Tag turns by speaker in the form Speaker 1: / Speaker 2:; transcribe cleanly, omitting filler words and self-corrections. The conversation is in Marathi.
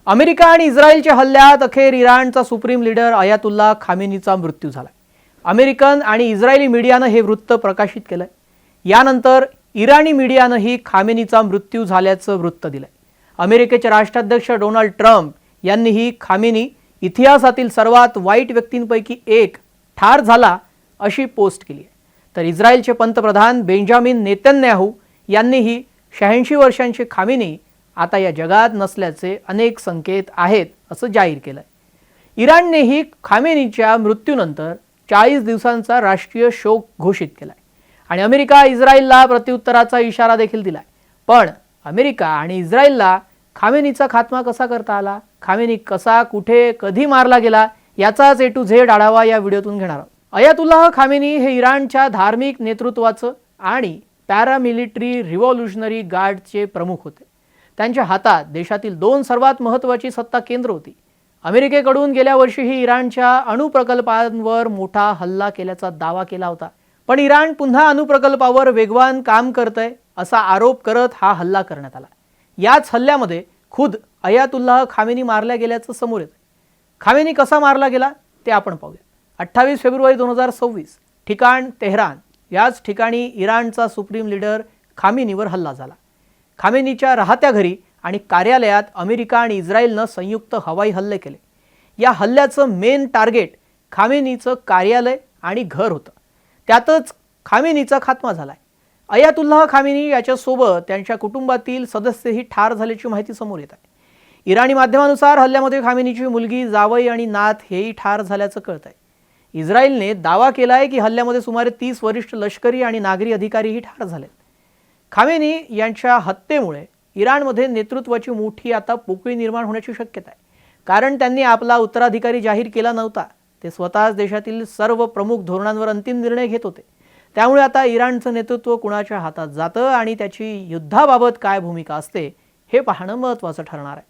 Speaker 1: अमेरिका आणि इस्रायलच्या हल्ल्यात अखेर इराणचा सुप्रीम लीडर अयातुल्ला खामेनीचा मृत्यू झाला. अमेरिकन आणि इस्रायली मीडियानं हे वृत्त प्रकाशित केलंय. यानंतर इराणी मीडियानंही खामेनीचा मृत्यू झाल्याचं वृत्त दिलंय. अमेरिकेचे राष्ट्राध्यक्ष डोनाल्ड ट्रम्प यांनीही खामेनी इतिहासातील सर्वात वाईट व्यक्तींपैकी एक ठार झाला अशी पोस्ट केली आहे. तर इस्रायलचे पंतप्रधान बेंजामिन नेतन्याहू यांनीही 86 वर्षांचे खामेनी आता या जगात नसल्याचे अनेक संकेत आहेत असं जाहीर केलंय. इराणनेही खामेनीच्या मृत्यूनंतर 40 दिवसांचा राष्ट्रीय शोक घोषित केलाय आणि अमेरिका इस्रायलला प्रत्युत्तराचा इशारा देखील दिलाय. पण अमेरिका आणि इस्रायलला खामेनीचा खात्मा कसा करता आला, खामेनी कसा, कुठे, कधी मारला गेला याचाच A to Z आढावा या व्हिडिओतून घेणार आहोत. अयातुल्लाह खामेनी हे इराणच्या धार्मिक नेतृत्वाचं आणि पॅरामिलिटरी रिव्होल्युशनरी गार्डचे प्रमुख होते. त्यांच्या हातात देशातील 2 सर्वात महत्त्वाची सत्ता केंद्र होती. अमेरिकेकडून गेल्या वर्षीही इराणच्या अणुप्रकल्पांवर मोठा हल्ला केल्याचा दावा केला होता. पण इराण पुन्हा अणुप्रकल्पावर वेगवान काम करतंय असा आरोप करत हा हल्ला करण्यात आला. याच हल्ल्यामध्ये खुद अयातुल्लाह खामेनी मारल्या गेल्याचं समोर येतं. खामेनी कसा मारला गेला ते आपण पाहूया. 28 फेब्रुवारी 2026 ठिकाण तेहरान. याच ठिकाणी इराणचा सुप्रीम लीडर खामेनीवर हल्ला झाला. खामेनीच्या राहत्या घरी आणि कार्यालयात अमेरिका आणि इस्रायलनं संयुक्त हवाई हल्ले केले. या हल्ल्याचं मेन टार्गेट खामेनीचं कार्यालय आणि घर होतं. त्यातच खामेनीचा खात्मा झालाय. अयातुल्लाह खामेनी याच्यासोबत त्यांच्या कुटुंबातील सदस्यही ठार झाल्याची माहिती समोर येत आहे. इराणी माध्यमानुसार हल्ल्यामध्ये खामेनीची मुलगी, जावई आणि नात हेही ठार झाल्याचं कळत आहे. इस्रायलने दावा केला आहे की हल्ल्यामध्ये सुमारे 30 वरिष्ठ लष्करी आणि नागरी अधिकारीही ठार झालेत. खामेनी यांच्या हत्येमुळे इराणमध्ये नेतृत्वाची मोठी आता पोकळी निर्माण होण्याची शक्यता आहे. कारण त्यांनी आपला उत्तराधिकारी जाहीर केला नव्हता. ते स्वतःच देशातील सर्व प्रमुख धोरणांवर अंतिम निर्णय घेत होते. त्यामुळे आता इराणचं नेतृत्व कुणाच्या हातात जातं आणि त्याची युद्धाबाबत काय भूमिका असते हे पाहणं महत्त्वाचं ठरणार आहे.